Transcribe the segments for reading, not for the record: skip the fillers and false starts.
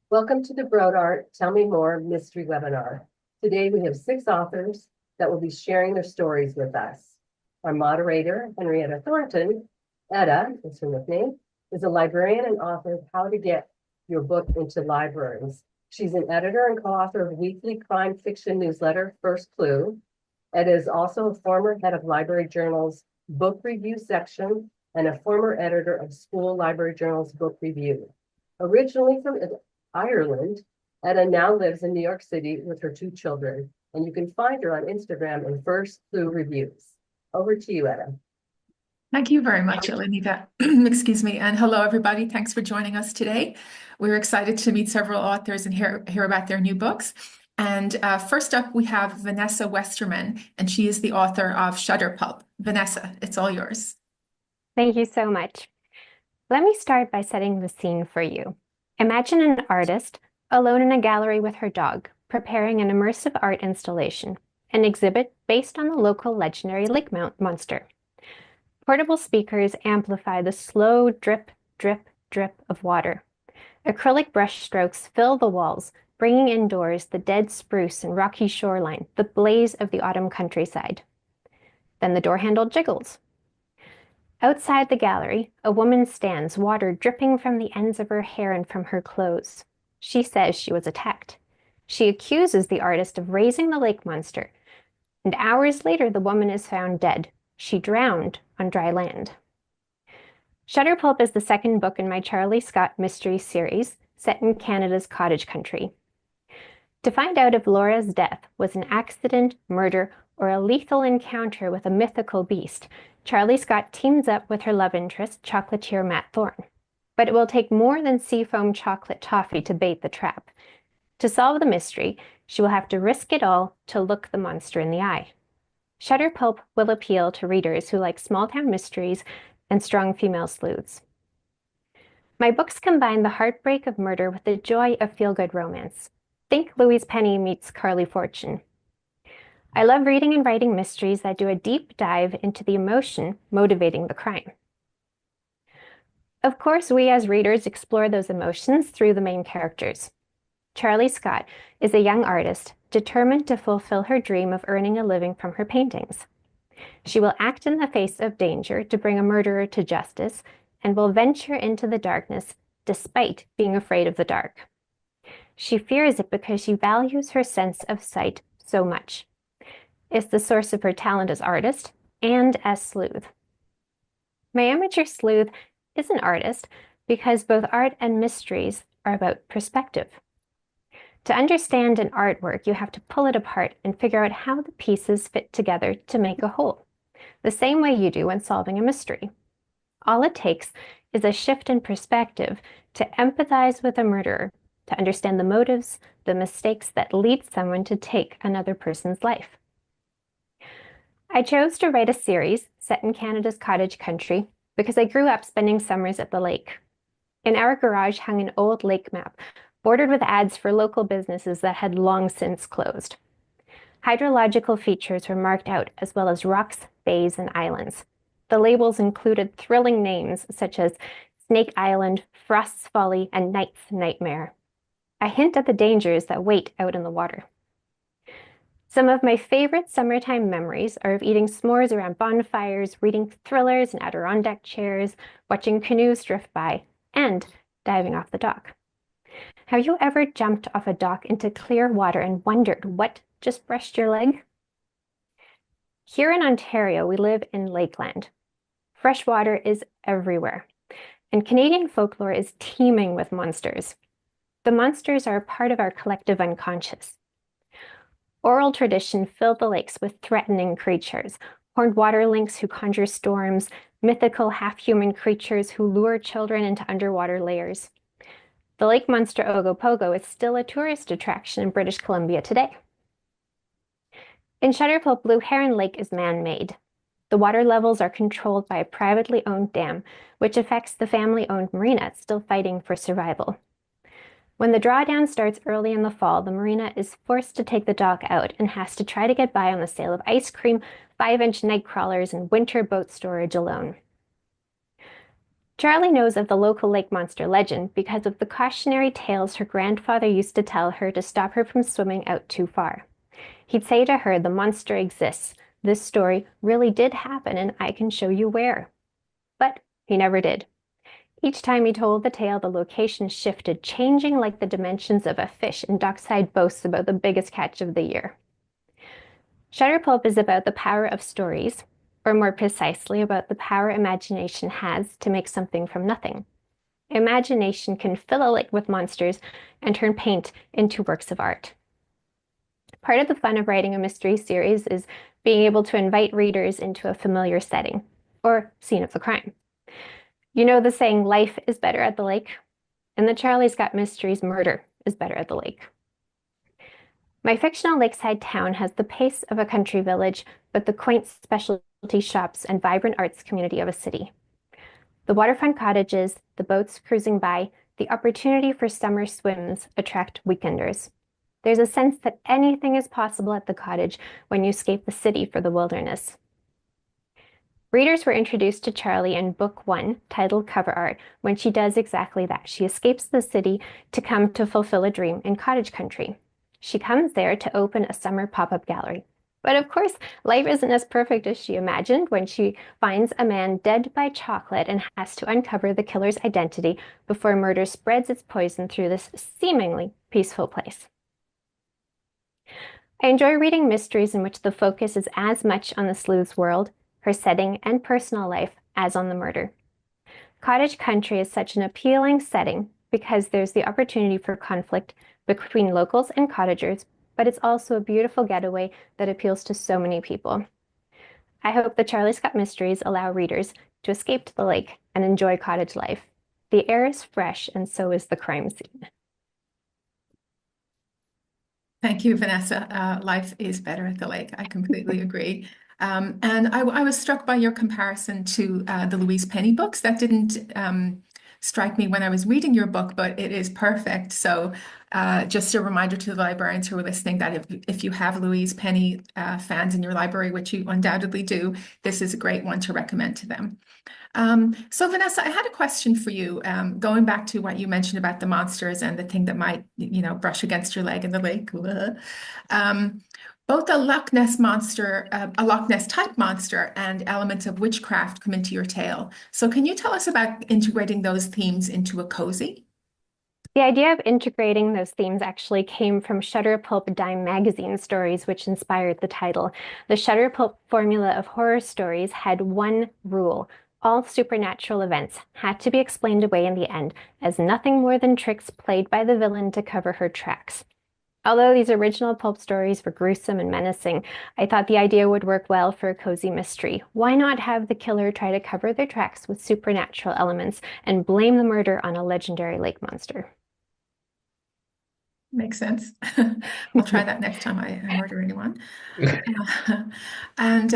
Welcome to the Broad Art Tell Me More mystery webinar. Today we have 6 authors that will be sharing their stories with us. Our moderator, Henrietta Thornton, Etta, is her nickname, is a librarian and author of How to Get Your Book into Libraries. She's an editor and co-author of weekly crime fiction newsletter, First Clue. Etta is also a former head of Library Journal's book review section and a former editor of School Library Journal's book review. Originally from Ireland, Etta now lives in New York City with her 2 children, and you can find her on Instagram in First Clue Reviews. Over to you, Etta. Thank you very much, Elenita. Excuse me. And hello, everybody. Thanks for joining us today. We're excited to meet several authors and hear about their new books. And first up, we have Vanessa Westerman, and she is the author of Shutter Pulp. Vanessa, it's all yours. Thank you so much. Let me start by setting the scene for you. Imagine an artist alone in a gallery with her dog, preparing an immersive art installation, an exhibit based on the local legendary lake monster. Portable speakers amplify the slow drip, drip, drip of water. Acrylic brush strokes fill the walls, bringing indoors the dead spruce and rocky shoreline, the blaze of the autumn countryside. Then the door handle jiggles. Outside the gallery, a woman stands, water dripping from the ends of her hair and from her clothes. She says she was attacked. She accuses the artist of raising the lake monster, and hours later the woman is found dead. She drowned on dry land. Shutter Pulp is the second book in my Charlie Scott mystery series, set in Canada's cottage country. To find out if Laura's death was an accident, murder, or a lethal encounter with a mythical beast, Charlie Scott teams up with her love interest, chocolatier Matt Thorne. But it will take more than seafoam chocolate toffee to bait the trap. To solve the mystery, she will have to risk it all to look the monster in the eye. Shutter Pulp will appeal to readers who like small-town mysteries and strong female sleuths. My books combine the heartbreak of murder with the joy of feel-good romance. Think Louise Penny meets Carly Fortune. I love reading and writing mysteries that do a deep dive into the emotion motivating the crime. Of course, we as readers explore those emotions through the main characters. Charlie Scott is a young artist determined to fulfill her dream of earning a living from her paintings. She will act in the face of danger to bring a murderer to justice and will venture into the darkness despite being afraid of the dark. She fears it because she values her sense of sight so much. It's the source of her talent as artist and as sleuth. My amateur sleuth is an artist because both art and mysteries are about perspective. To understand an artwork, you have to pull it apart and figure out how the pieces fit together to make a whole, the same way you do when solving a mystery. All it takes is a shift in perspective to empathize with a murderer, to understand the motives, the mistakes that lead someone to take another person's life. I chose to write a series set in Canada's cottage country because I grew up spending summers at the lake. In our garage hung an old lake map, bordered with ads for local businesses that had long since closed. Hydrological features were marked out, as well as rocks, bays, and islands. The labels included thrilling names such as Snake Island, Frost's Folly, and Knight's Nightmare. A hint at the dangers that wait out in the water. Some of my favorite summertime memories are of eating s'mores around bonfires, reading thrillers in Adirondack chairs, watching canoes drift by, and diving off the dock. Have you ever jumped off a dock into clear water and wondered what just brushed your leg? Here in Ontario, we live in Lakeland. Fresh water is everywhere, and Canadian folklore is teeming with monsters. The monsters are a part of our collective unconscious. Oral tradition filled the lakes with threatening creatures, horned water lynx who conjure storms, mythical half-human creatures who lure children into underwater layers. The lake monster Ogopogo is still a tourist attraction in British Columbia today. In Shutter Pulp, Blue Heron Lake is man-made. The water levels are controlled by a privately owned dam, which affects the family-owned marina still fighting for survival. When the drawdown starts early in the fall, the marina is forced to take the dock out and has to try to get by on the sale of ice cream, 5-inch night crawlers, and winter boat storage alone. Charlie knows of the local lake monster legend because of the cautionary tales her grandfather used to tell her to stop her from swimming out too far. He'd say to her, "The monster exists. This story really did happen, and I can show you where." But he never did. Each time he told the tale, the location shifted, changing like the dimensions of a fish, and Dockside boasts about the biggest catch of the year. Shutterpulp is about the power of stories, or more precisely, about the power imagination has to make something from nothing. Imagination can fill a lake with monsters and turn paint into works of art. Part of the fun of writing a mystery series is being able to invite readers into a familiar setting or scene of the crime. You know the saying, life is better at the lake? In the Charlie Scott Mysteries, murder is better at the lake. My fictional lakeside town has the pace of a country village, but the quaint specialty shops and vibrant arts community of a city. The waterfront cottages, the boats cruising by, the opportunity for summer swims attract weekenders. There's a sense that anything is possible at the cottage when you escape the city for the wilderness. Readers were introduced to Charlie in Book 1, titled Cover Art, when she does exactly that. She escapes the city to come to fulfill a dream in cottage country. She comes there to open a summer pop-up gallery. But of course, life isn't as perfect as she imagined when she finds a man dead by chocolate and has to uncover the killer's identity before murder spreads its poison through this seemingly peaceful place. I enjoy reading mysteries in which the focus is as much on the sleuth's world, her setting, and personal life as on the murder. Cottage country is such an appealing setting because there's the opportunity for conflict between locals and cottagers, but it's also a beautiful getaway that appeals to so many people. I hope the Charlie Scott Mysteries allow readers to escape to the lake and enjoy cottage life. The air is fresh, and so is the crime scene. Thank you, Vanessa. Life is better at the lake. I completely agree. And I was struck by your comparison to the Louise Penny books. That didn't strike me when I was reading your book, but it is perfect. So just a reminder to the librarians who are listening that if you have Louise Penny fans in your library, which you undoubtedly do, this is a great one to recommend to them. So Vanessa, I had a question for you, going back to what you mentioned about the monsters and the thing that might, brush against your leg in the lake. Both a Loch Ness monster, a Loch Ness type monster, and elements of witchcraft come into your tale. So can you tell us about integrating those themes into a cozy? The idea of integrating those themes actually came from Shutterpulp Dime magazine stories, which inspired the title. The Shutterpulp formula of horror stories had one rule: all supernatural events had to be explained away in the end as nothing more than tricks played by the villain to cover her tracks. Although these original pulp stories were gruesome and menacing, I thought the idea would work well for a cozy mystery. Why not have the killer try to cover their tracks with supernatural elements and blame the murder on a legendary lake monster? Makes sense. I'll try that next time I murder anyone. And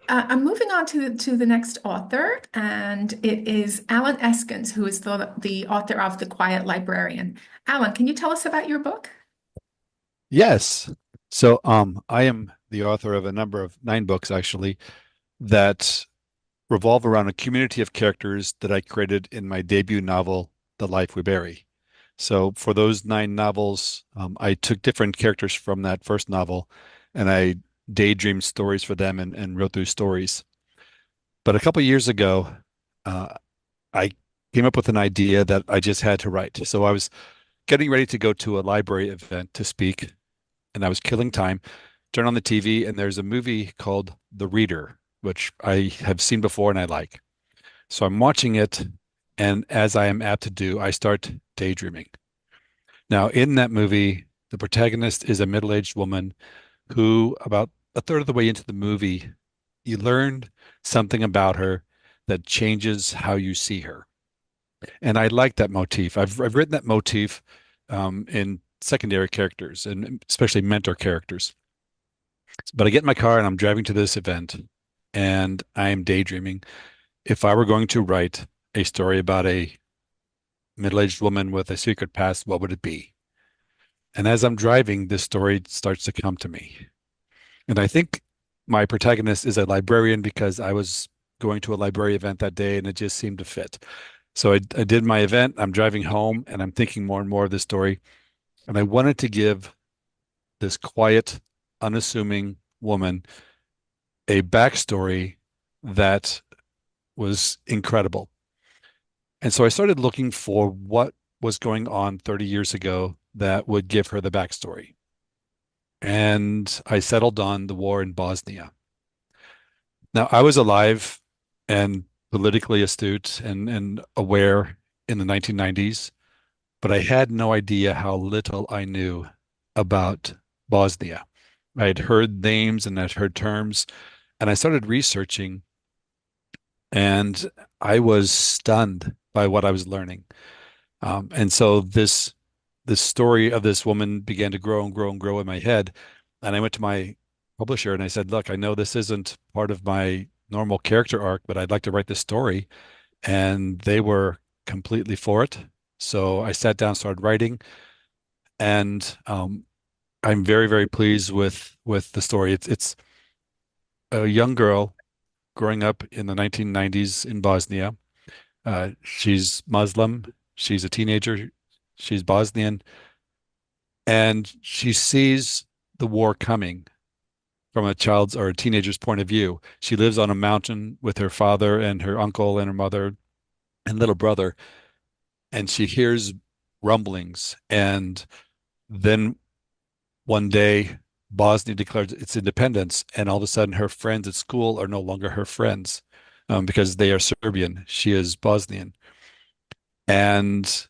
I'm moving on to the next author, and it is Alan Eskens, who is the author of The Quiet Librarian. Alan, can you tell us about your book? Yes. So I am the author of a number of 9 books actually that revolve around a community of characters that I created in my debut novel, The Life We Bury. So for those 9 novels, I took different characters from that first novel and I daydreamed stories for them and wrote those stories. But a couple years ago, I came up with an idea that I just had to write. So I was getting ready to go to a library event to speak, and I was killing time. Turn on the TV, and there's a movie called The Reader, which I have seen before and I like. So I'm watching it, and as I am apt to do, I start daydreaming. Now, in that movie, the protagonist is a middle-aged woman who, about a third of the way into the movie, you learned something about her that changes how you see her. And I like that motif. I've written that motif in secondary characters and especially mentor characters. But I get in my car and I'm driving to this event and I am daydreaming. If I were going to write a story about a middle-aged woman with a secret past, what would it be? And as I'm driving, this story starts to come to me. And I think my protagonist is a librarian because I was going to a library event that day, and it just seemed to fit. So I did my event. I'm driving home, and I'm thinking more and more of this story. And I wanted to give this quiet, unassuming woman a backstory that was incredible. And so I started looking for what was going on 30 years ago that would give her the backstory. And I settled on the war in Bosnia. Now, I was alive and politically astute and aware in the 1990s, but I had no idea how little I knew about Bosnia. I had heard names and I'd heard terms, and I started researching, and I was stunned by what I was learning. And so this story of this woman began to grow and grow and grow in my head. And I went to my publisher and I said, look, I know this isn't part of my normal character arc, but I'd like to write this story. And they were completely for it. So I sat down, started writing, and I'm very, very pleased with the story. It's a young girl growing up in the 1990s in Bosnia. She's Muslim. She's a teenager. She's Bosnian, and she sees the war coming from a child's or a teenager's point of view. She lives on a mountain with her father and her uncle and her mother and little brother, and she hears rumblings. And then one day, Bosnia declares its independence, and all of a sudden, her friends at school are no longer her friends because they are Serbian. She is Bosnian. And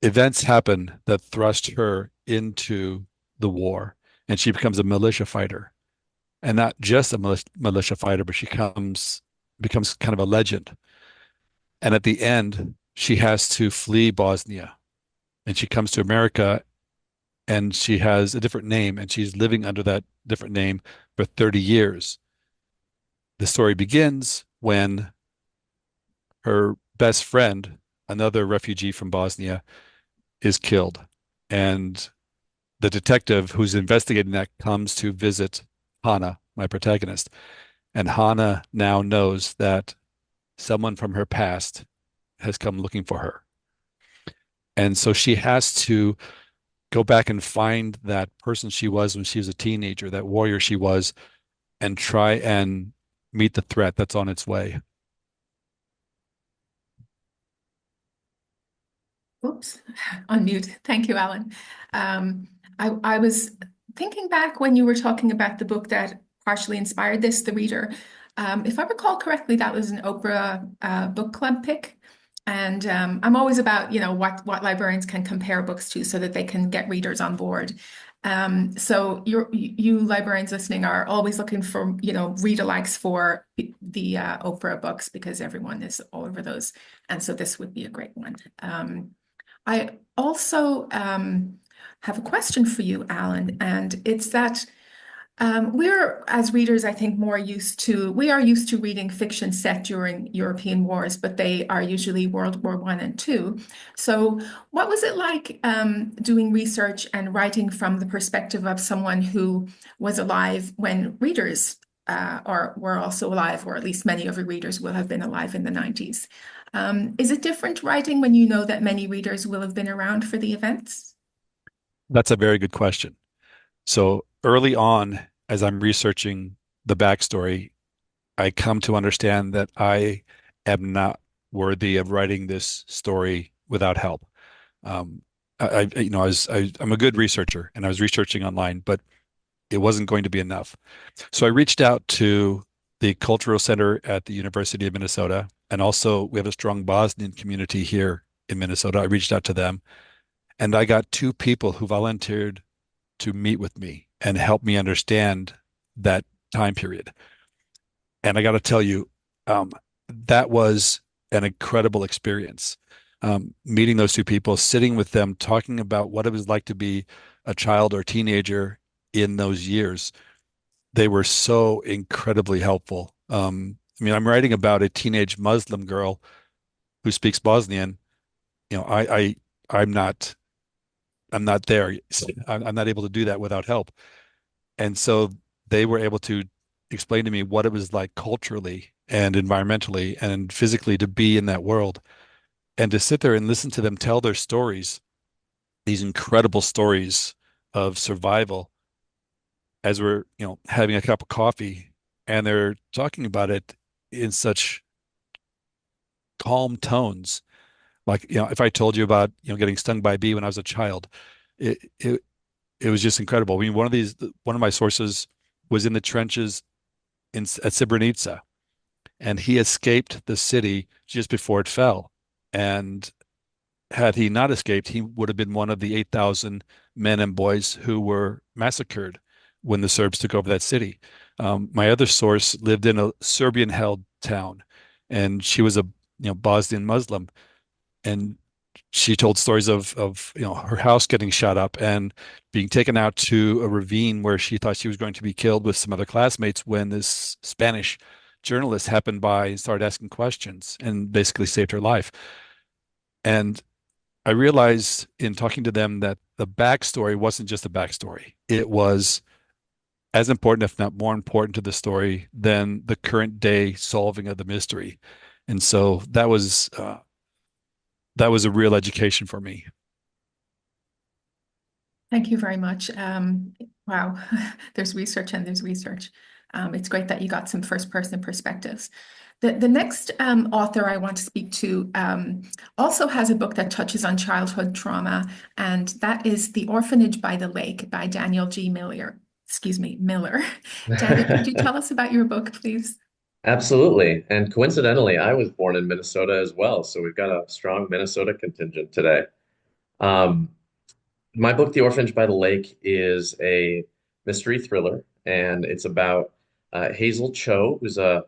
events happen that thrust her into the war, and she becomes a militia fighter, and not just a militia fighter, but she becomes kind of a legend. And at the end, she has to flee Bosnia, and she comes to America, and she has a different name, and she's living under that different name for 30 years. The story begins when her best friend, another refugee from Bosnia, is killed. And the detective who's investigating that comes to visit Hannah, my protagonist. And Hannah now knows that someone from her past has come looking for her. And so she has to go back and find that person she was when she was a teenager, that warrior she was, and try and meet the threat that's on its way. Oops, unmute. Thank you, Alan. I was thinking back when you were talking about the book that partially inspired this, The Reader. If I recall correctly, that was an Oprah book club pick. And I'm always about, what librarians can compare books to so that they can get readers on board. So you librarians listening are always looking for, read-alikes for the Oprah books because everyone is all over those. And so this would be a great one. I also have a question for you, Alan, and it's that we're, as readers, I think, we are used to reading fiction set during European wars, but they are usually World War I and II. So what was it like doing research and writing from the perspective of someone who was alive when readers or were also alive, or at least many of your readers will have been alive in the 90s? Is it different writing when you know that many readers will have been around for the events? That's a very good question. So early on, as I'm researching the backstory, I come to understand that I am not worthy of writing this story without help. I'm a good researcher, and I was researching online, but it wasn't going to be enough. So I reached out to the Cultural Center at the University of Minnesota, and also we have a strong Bosnian community here in Minnesota. I reached out to them, and I got two people who volunteered to meet with me and help me understand that time period. And I got to tell you, that was an incredible experience. Meeting those two people, sitting with them, talking about what it was like to be a child or teenager in those years. They were so incredibly helpful. I'm writing about a teenage Muslim girl who speaks Bosnian. I'm not there. I'm not able to do that without help. And so they were able to explain to me what it was like culturally and environmentally and physically to be in that world and to sit there and listen to them tell their stories, these incredible stories of survival as we're, having a cup of coffee and they're talking about it in such calm tones. Like, if I told you about, getting stung by a bee when I was a child, it it it was just incredible. I mean, one of my sources was in the trenches at Srebrenica, and he escaped the city just before it fell. And had he not escaped, he would have been one of the 8,000 men and boys who were massacred when the Serbs took over that city. My other source lived in a Serbian-held town, and she was a Bosnian Muslim, and she told stories of her house getting shot up and being taken out to a ravine where she thought she was going to be killed with some other classmates when this Spanish journalist happened by and started asking questions and basically saved her life. And I realized in talking to them that the backstory wasn't just a backstory. It was as important, if not more important to the story than the current day solving of the mystery. And so that was a real education for me. Thank you very much. Wow, there's research and there's research. It's great that you got some first-person perspectives. The next author I want to speak to also has a book that touches on childhood trauma, and that is The Orphanage by the Lake by Daniel G. Miller. Excuse me, Miller. Daniel, could you tell us about your book, please? Absolutely. And coincidentally, I was born in Minnesota as well. So we've got a strong Minnesota contingent today. Um, my book, The Orphanage by the Lake, is a mystery thriller, and it's about Hazel Cho, who's a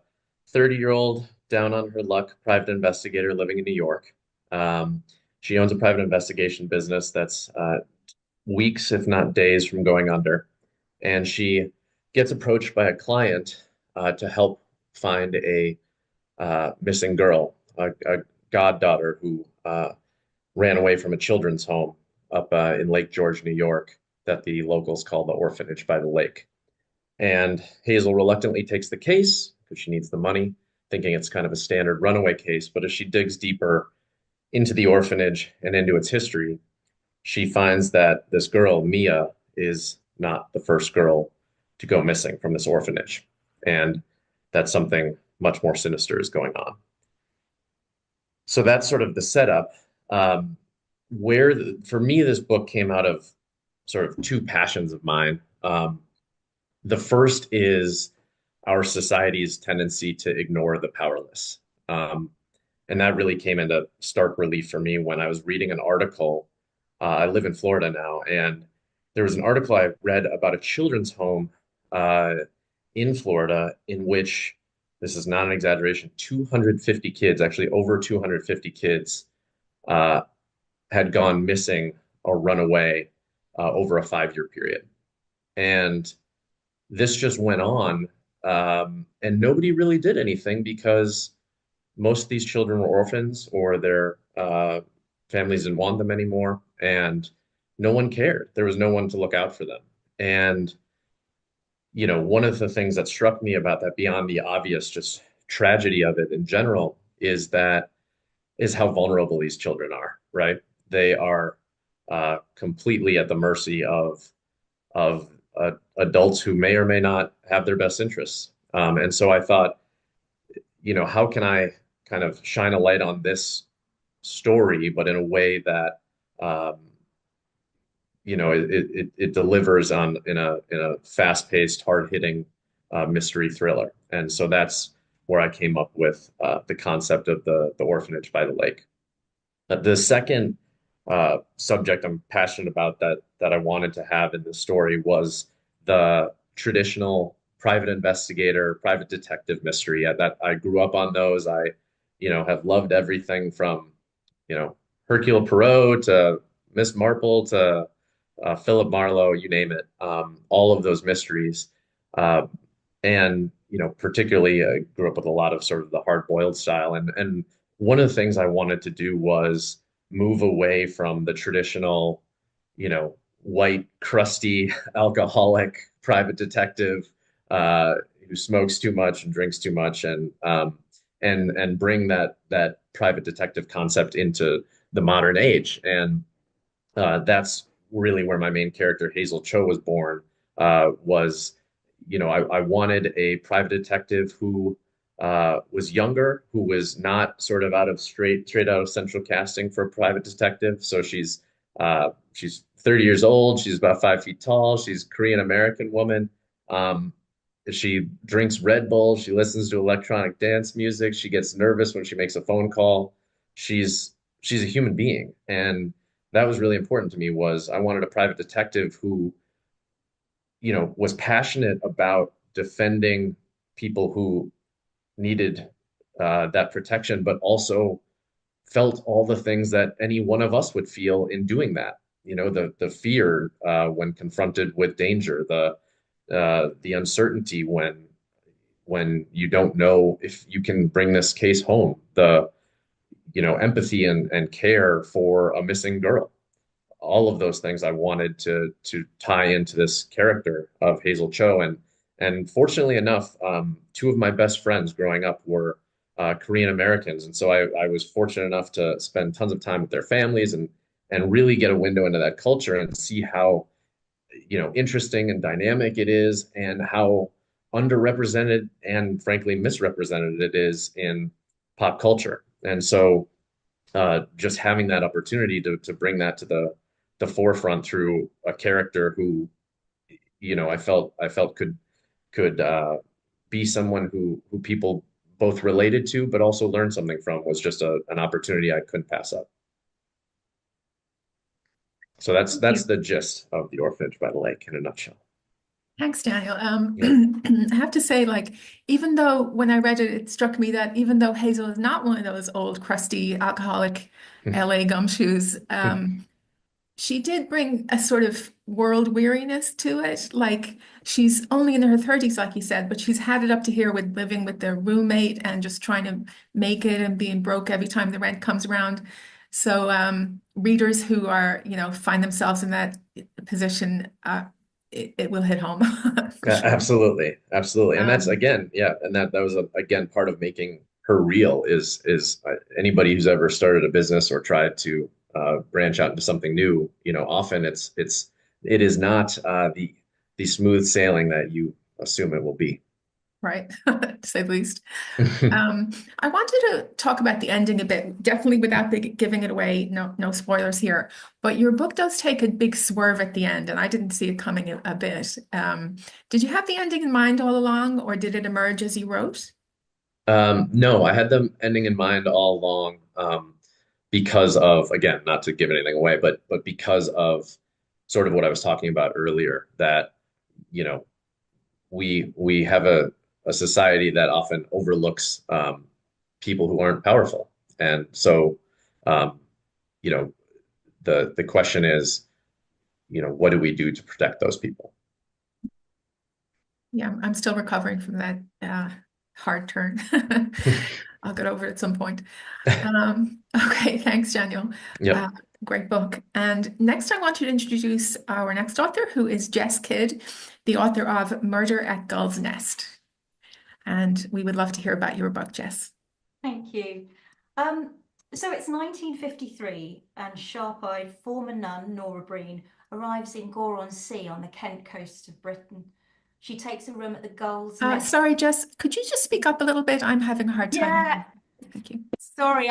30-year-old down on her luck private investigator living in New York. Um, she owns a private investigation business that's weeks, if not days, from going under. And she gets approached by a client to help find a missing girl, a goddaughter who ran away from a children's home up in Lake George, New York, that the locals call the Orphanage by the Lake. And Hazel reluctantly takes the case because she needs the money, thinking it's kind of a standard runaway case. But as she digs deeper into the orphanage and into its history, she finds that this girl, Mia, is not the first girl to go missing from this orphanage. And that something much more sinister is going on. So that's sort of the setup. For me, this book came out of sort of two passions of mine. The first is our society's tendency to ignore the powerless. And that really came into stark relief for me when I was reading an article. I live in Florida now, and there was an article I read about a children's home in Florida in which, this is not an exaggeration, 250 kids, actually over 250 kids, had gone missing or run away over a 5-year period. And this just went on, and nobody really did anything because most of these children were orphans or their families didn't want them anymore, and no one cared. There was no one to look out for them. And one of the things that struck me about that, beyond the obvious just tragedy of it in general, is how vulnerable these children are, right? They are completely at the mercy of adults who may or may not have their best interests. And so I thought, how can I kind of shine a light on this story, but in a way that it delivers in a fast-paced, hard-hitting mystery thriller. And so that's where I came up with the concept of the Orphanage by the Lake. The second subject I'm passionate about that I wanted to have in this story was the traditional private investigator, private detective mystery. That I grew up on those. I have loved everything from Hercule Poirot to Miss Marple to Philip Marlowe, you name it. All of those mysteries, and particularly I grew up with a lot of sort of the hard-boiled style. And one of the things I wanted to do was move away from the traditional, white, crusty, alcoholic private detective, who smokes too much and drinks too much, and bring that private detective concept into the modern age. And that's really where my main character Hazel Cho was born. Was I wanted a private detective who was younger, who was not sort of straight out of central casting for a private detective. So she's 30 years old. She's about 5 feet tall. She's a Korean American woman. Um, she drinks Red Bull. She listens to electronic dance music. She gets nervous when she makes a phone call. She's a human being, and that was really important to me. Was I wanted a private detective who, was passionate about defending people who needed that protection, but also felt all the things that any one of us would feel in doing that. The fear when confronted with danger, the uncertainty when you don't know if you can bring this case home, the empathy and care for a missing girl. All of those things I wanted to tie into this character of Hazel Cho. And fortunately enough, two of my best friends growing up were Korean Americans, and so I was fortunate enough to spend tons of time with their families and really get a window into that culture and see how interesting and dynamic it is, and how underrepresented and frankly misrepresented it is in pop culture. And so just having that opportunity to bring that to the forefront through a character who I felt could be someone who people both related to but also learned something from, was just an opportunity I couldn't pass up. So that's Thank you. the gist of The Orphanage by the Lake in a nutshell. Thanks, Daniel. Yeah. I have to say, like, even though when I read it, it struck me that even though Hazel is not one of those old, crusty, alcoholic LA gumshoes, she did bring a sort of world weariness to it. Like, she's only in her 30s, like you said, but she's had it up to here with living with their roommate and just trying to make it and being broke every time the rent comes around. So readers who are, find themselves in that position, it will hit home for Yeah, sure. absolutely, absolutely. And that's Um, again, yeah, and that was again part of making her real is anybody who's ever started a business or tried to branch out into something new, often it is not the smooth sailing that you assume it will be. right, to say the least. I wanted to talk about the ending a bit, definitely without giving it away. No, no spoilers here. But your book does take a big swerve at the end, and I didn't see it coming a bit. Did you have the ending in mind all along, or did it emerge as you wrote? No, I had the ending in mind all along, because of, again, not to give anything away, but because of sort of what I was talking about earlier, that you know we have a society that often overlooks people who aren't powerful, and so um, you know the question is, what do we do to protect those people? Yeah, I'm still recovering from that hard turn. I'll get over it at some point. Okay, thanks, Daniel. Yep. Uh, Great book. And next, I want you to introduce our next author, who is Jess Kidd, the author of Murder at Gull's Nest. And we would love to hear about your book, Jess. Thank you. So it's 1953, and sharp-eyed former nun Nora Breen arrives in Gore-on-Sea on the Kent coast of Britain. She takes a room at the Gull's Nest. Sorry, Jess, could you just speak up a little bit? I'm having a hard time. Yeah. Thank you. Sorry,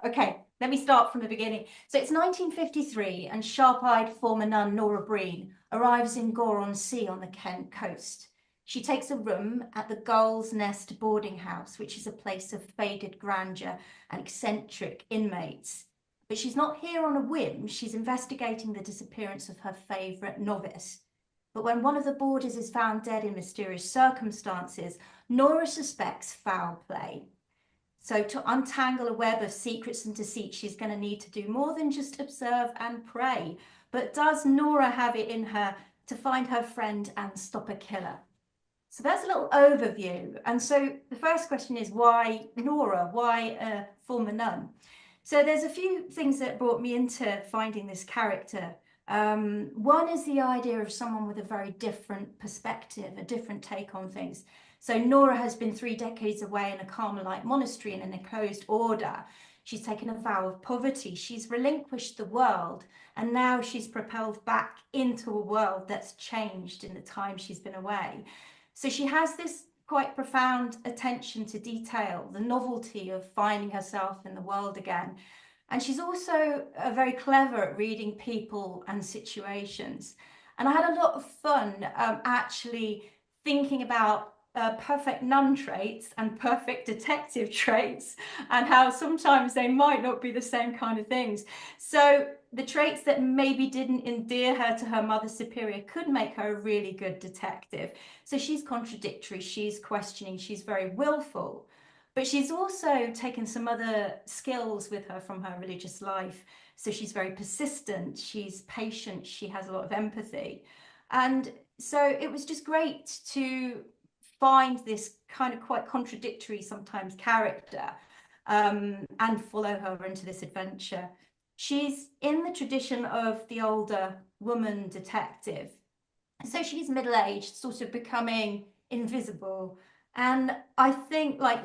okay. Let me start from the beginning. So it's 1953, and sharp-eyed former nun Nora Breen arrives in Gore-on-Sea on the Kent coast. She takes a room at the Gull's Nest boarding house, which is a place of faded grandeur and eccentric inmates. But she's not here on a whim. She's investigating the disappearance of her favourite novice. But when one of the boarders is found dead in mysterious circumstances, Nora suspects foul play. So to untangle a web of secrets and deceit, she's going to need to do more than just observe and pray. But does Nora have it in her to find her friend and stop a killer? So that's a little overview. And so the first question is, why Nora? Why a former nun? So there's a few things that brought me into finding this character. One is the idea of someone with a very different perspective, a different take on things. So Nora has been 3 decades away in a Carmelite monastery in an enclosed order. She's taken a vow of poverty. She's relinquished the world, and now she's propelled back into a world that's changed in the time she's been away. So she has this quite profound attention to detail, the novelty of finding herself in the world again. And she's also very clever at reading people and situations. And I had a lot of fun actually thinking about perfect nun traits and perfect detective traits, and how sometimes they might not be the same kind of things. So the traits that maybe didn't endear her to her mother superior could make her a really good detective. So she's contradictory, she's questioning, she's very willful. But she's also taken some other skills with her from her religious life. So she's very persistent, she's patient, she has a lot of empathy. And so it was just great to find this kind of quite contradictory sometimes character and follow her into this adventure. She's in the tradition of the older woman detective. So she's middle-aged, sort of becoming invisible. And I think like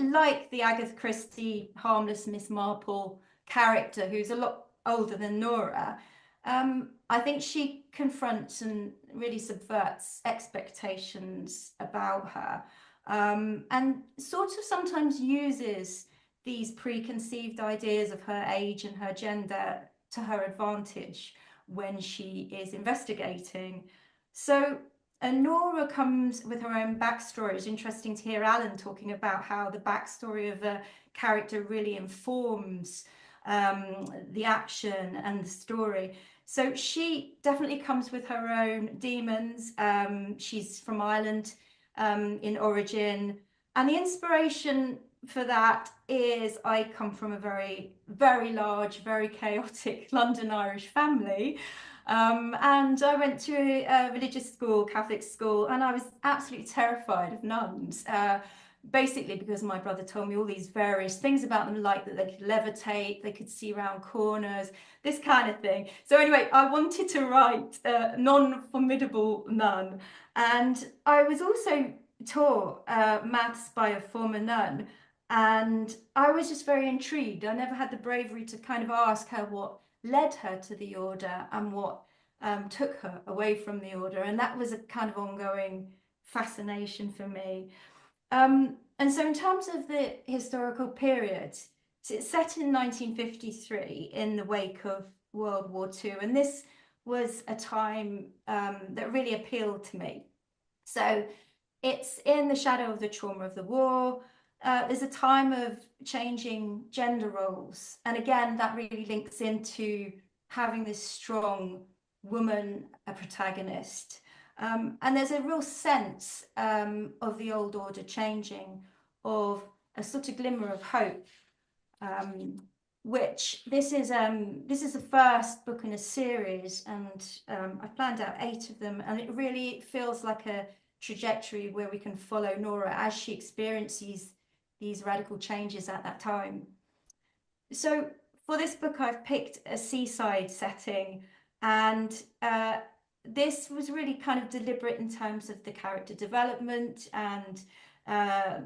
the Agatha Christie harmless Miss Marple character, who's a lot older than Nora, I think she confronts and really subverts expectations about her, and sort of sometimes uses these preconceived ideas of her age and her gender to her advantage when she is investigating. So Nora comes with her own backstory. It's interesting to hear Alan talking about how the backstory of a character really informs the action and the story. So she definitely comes with her own demons. She's from Ireland in origin. And the inspiration for that is I come from a very, very large, very chaotic London Irish family. And I went to a religious school, Catholic school, and I was absolutely terrified of nuns. Basically because my brother told me all these various things about them, like that they could levitate, they could see around corners, this kind of thing. So anyway, I wanted to write a non-formidable nun. And I was also taught maths by a former nun. And I was just very intrigued. I never had the bravery to kind of ask her what led her to the order and what took her away from the order. And that was a kind of ongoing fascination for me. And so in terms of the historical period, so it's set in 1953 in the wake of World War II. And this was a time that really appealed to me. So it's in the shadow of the trauma of the war. There's a time of changing gender roles. And again, that really links into having this strong woman, a protagonist. And there's a real sense of the old order changing, of a sort of glimmer of hope, which this is the first book in a series, and I've planned out 8 of them, and it really feels like a trajectory where we can follow Nora as she experiences these radical changes at that time. So for this book, I've picked a seaside setting, and this was really kind of deliberate in terms of the character development and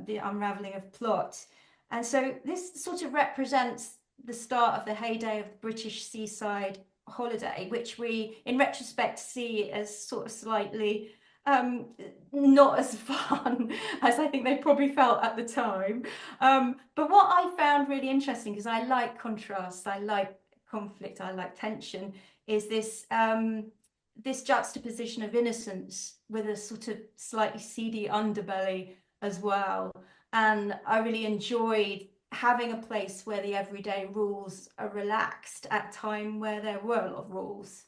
the unraveling of plot. And so this sort of represents the start of the heyday of the British seaside holiday, which we, in retrospect, see as sort of slightly not as fun as I think they probably felt at the time. But what I found really interesting, because I like contrast, I like conflict, I like tension, is this this juxtaposition of innocence with a sort of slightly seedy underbelly as well. And I really enjoyed having a place where the everyday rules are relaxed at a time where there were a lot of rules.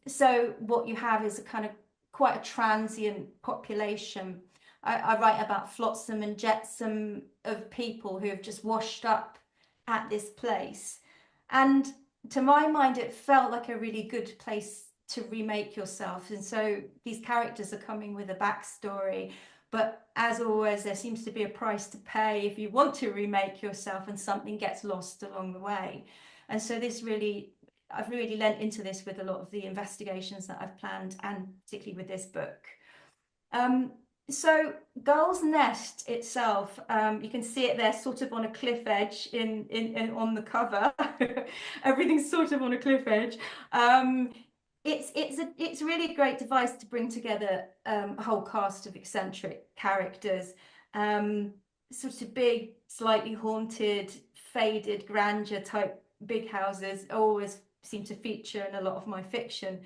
So what you have is a kind of quite a transient population. I write about flotsam and jetsam of people who have just washed up at this place. And to my mind, it felt like a really good place to remake yourself. And so these characters are coming with a backstory. But as always, there seems to be a price to pay if you want to remake yourself and something gets lost along the way. And so this really I've really lent into this with a lot of the investigations that I've planned, and particularly with this book. So Gull's Nest itself, you can see it there sort of on a cliff edge on the cover. Everything's sort of on a cliff edge. It's really a great device to bring together a whole cast of eccentric characters. Sort of big, slightly haunted, faded grandeur type big houses always seem to feature in a lot of my fiction.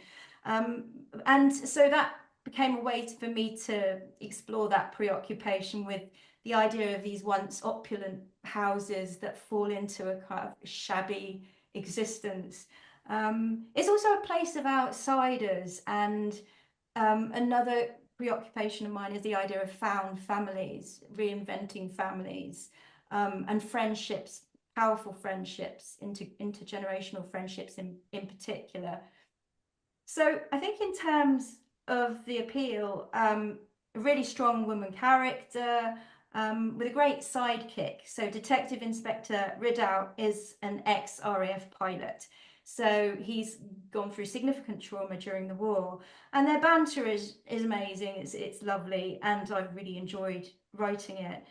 And so that became a way for me to explore that preoccupation with the idea of these once opulent houses that fall into a kind of shabby existence. It's also a place of outsiders, and another preoccupation of mine is the idea of found families, reinventing families, and friendships, powerful friendships, intergenerational friendships in particular. So I think in terms of the appeal, a really strong woman character, with a great sidekick. So Detective Inspector Ridout is an ex-RAF pilot. So he's gone through significant trauma during the war, and their banter is amazing. It's lovely, and I've really enjoyed writing it.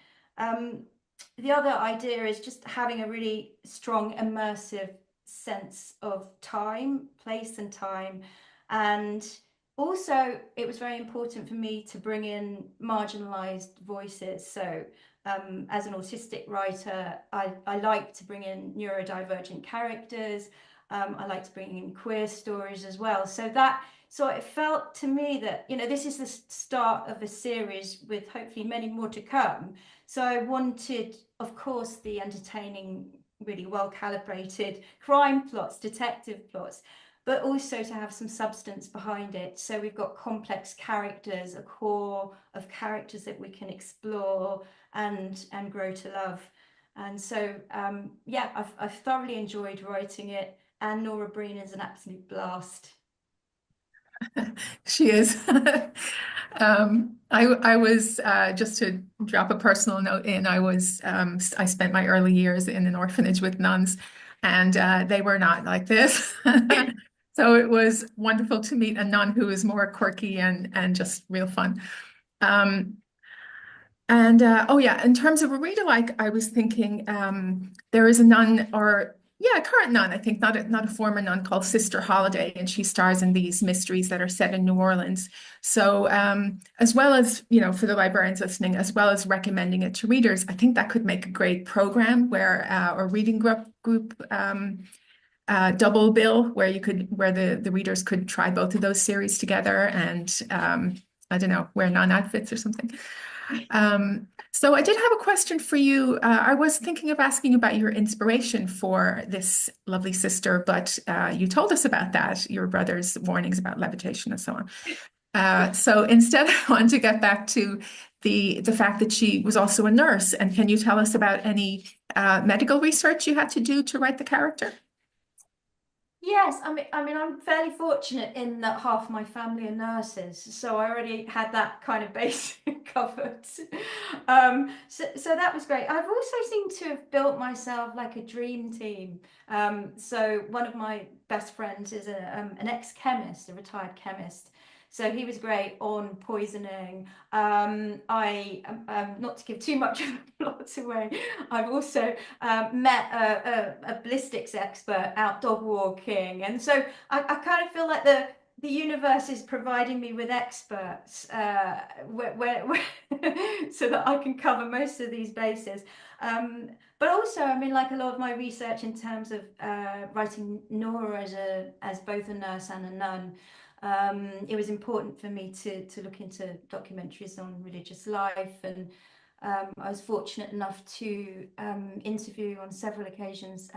The other idea is just having a really strong immersive sense of time, place and time. And also, it was very important for me to bring in marginalized voices. So as an autistic writer, I like to bring in neurodivergent characters. I like to bring in queer stories as well. So it felt to me that, you know, this is the start of a series with hopefully many more to come. So I wanted, of course, the entertaining, really well calibrated crime plots, detective plots, but also to have some substance behind it. So we've got complex characters, a core of characters that we can explore and grow to love. And so, yeah, I've thoroughly enjoyed writing it, and Nora Breen is an absolute blast. She is. I was just to drop a personal note in. I spent my early years in an orphanage with nuns, and they were not like this. So it was wonderful to meet a nun who is more quirky and just real fun. Oh yeah, in terms of a read-alike, I was thinking there is a nun, or yeah, a current nun, I think, not a former nun, called Sister Holiday, and she stars in these mysteries that are set in New Orleans. So as well as, you know, for the librarians listening, as well as recommending it to readers, I think that could make a great program where or reading group double bill, where the readers could try both of those series together and I don't know, wear nun outfits or something. So I did have a question for you. I was thinking of asking about your inspiration for this lovely sister, but you told us about that, your brother's warnings about levitation and so on. So instead, I want to get back to the fact that she was also a nurse. And can you tell us about any medical research you had to do to write the character? Yes, I mean, I'm fairly fortunate in that half my family are nurses, so I already had that kind of base covered. So that was great. I've also seemed to have built myself like a dream team. So one of my best friends is an ex-chemist, a retired chemist. So he was great on poisoning. Not to give too much of the plot away, I've also met a ballistics expert out dog walking. And so I kind of feel like the universe is providing me with experts so that I can cover most of these bases. But also, I mean, like a lot of my research in terms of writing Nora as both a nurse and a nun, it was important for me to look into documentaries on religious life, and I was fortunate enough to interview on several occasions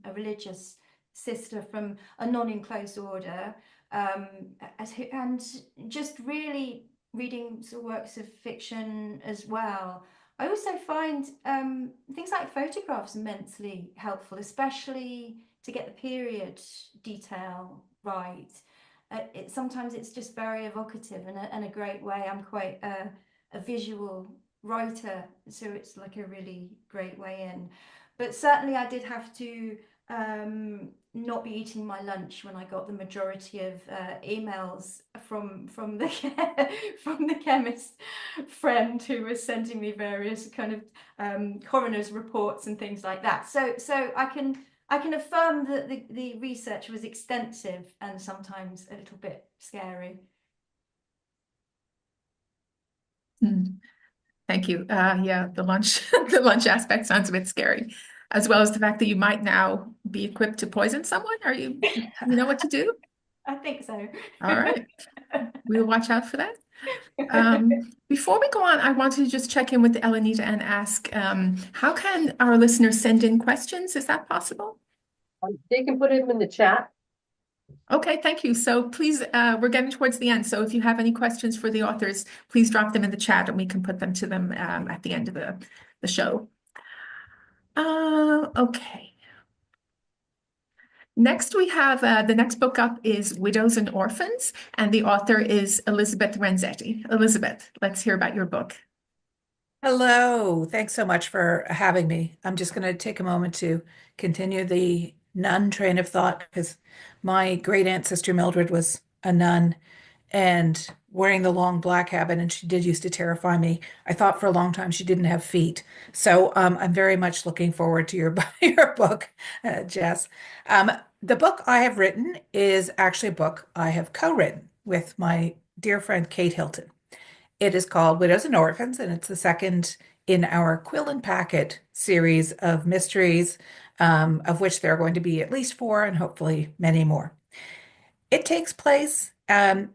a religious sister from a non-enclosed order, and just really reading sort of works of fiction as well. I also find things like photographs immensely helpful, especially to get the period detail right. Sometimes it's just very evocative and a great way. I'm quite a visual writer, so it's like a really great way in. But certainly I did have to not be eating my lunch when I got the majority of emails from the from the chemist friend who was sending me various kind of coroner's reports and things like that. So I can affirm that the research was extensive and sometimes a little bit scary. Thank you. Yeah, the lunch the lunch aspect sounds a bit scary, as well as the fact that you might now be equipped to poison someone. You know what to do? I think so. All right. We'll watch out for that. Before we go on, I wanted to just check in with Elenita and ask, how can our listeners send in questions? Is that possible? They can put them in the chat. Okay, thank you. So please, we're getting towards the end. So if you have any questions for the authors, please drop them in the chat and we can put them to them at the end of the show. Okay. Next, we have the next book up is Widows and Orphans, and the author is Elizabeth Renzetti. Elizabeth, let's hear about your book. Hello. Thanks so much for having me. I'm just going to take a moment to continue the nun train of thought because my great aunt sister Mildred was a nun and wearing the long black habit, and she did used to terrify me. I thought for a long time she didn't have feet. So I'm very much looking forward to your book, Jess. The book I have written is actually a book I have co-written with my dear friend Kate Hilton. It is called Widows and Orphans, and it's the second in our Quill and Packet series of mysteries, of which there are going to be at least 4 and hopefully many more. It takes place in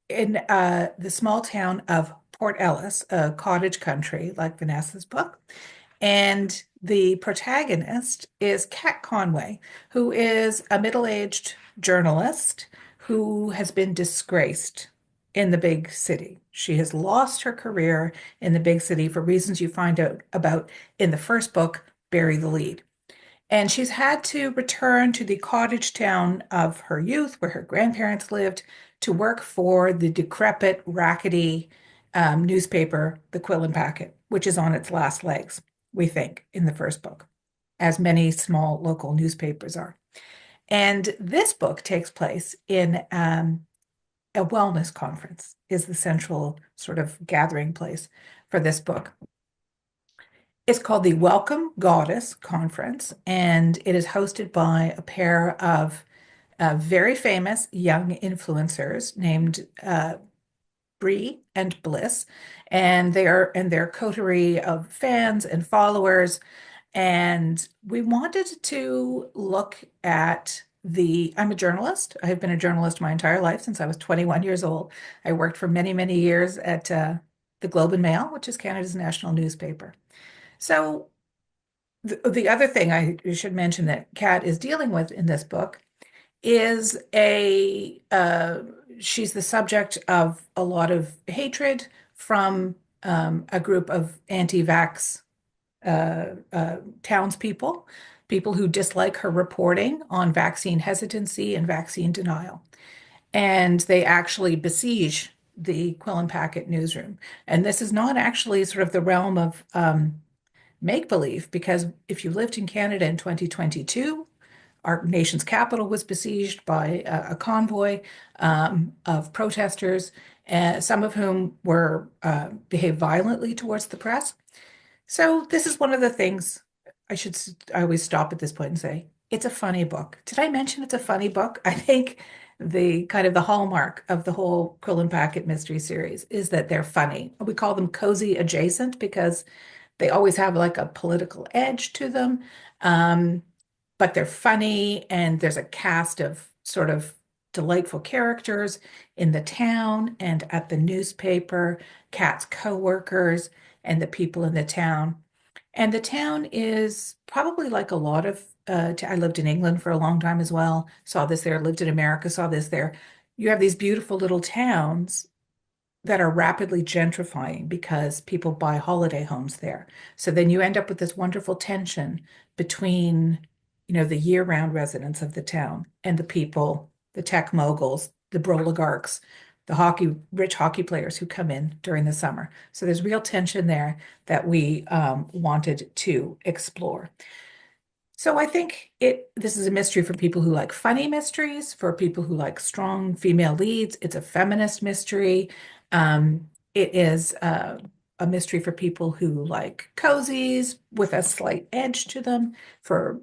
the small town of Port Ellis, a cottage country like Vanessa's book. And the protagonist is Kat Conway, who is a middle-aged journalist who has been disgraced in the big city. She has lost her career in the big city for reasons you find out about in the first book, Bury the Lead. And she's had to return to the cottage town of her youth, where her grandparents lived, to work for the decrepit, rackety newspaper, the Quill and Packet, which is on its last legs, we think, in the first book, as many small local newspapers are. And this book takes place in a wellness conference, is the central sort of gathering place for this book. It's called the Welcome Goddess Conference, and it is hosted by a pair of very famous young influencers named Bree and Bliss, and their coterie of fans and followers. And we wanted to look at I'm a journalist. I've been a journalist my entire life since I was 21 years old. I worked for many, many years at the Globe and Mail, which is Canada's national newspaper. So the other thing I should mention that Kat is dealing with in this book is she's the subject of a lot of hatred from a group of anti-vax townspeople, people who dislike her reporting on vaccine hesitancy and vaccine denial. And they actually besiege the Quill and Packet newsroom. And this is not actually sort of the realm of make-believe, because if you lived in Canada in 2022, our nation's capital was besieged by a convoy of protesters, some of whom behaved violently towards the press. So this is one of the things I always stop at this point and say, it's a funny book. Did I mention it's a funny book? I think the kind of the hallmark of the whole Quill and Packet mystery series is that they're funny. We call them cozy adjacent because they always have like a political edge to them. But they're funny, and there's a cast of sort of delightful characters in the town and at the newspaper, Kat's co-workers and the people in the town. And the town is probably like a lot of, I lived in England for a long time as well, saw this there, lived in America, saw this there. You have these beautiful little towns that are rapidly gentrifying because people buy holiday homes there. So then you end up with this wonderful tension between the year-round residents of the town and the people, the tech moguls, the broligarchs, the rich hockey players who come in during the summer. So there's real tension there that we wanted to explore. So I think this is a mystery for people who like funny mysteries, for people who like strong female leads. It's a feminist mystery. It is a mystery for people who like cozies with a slight edge to them, for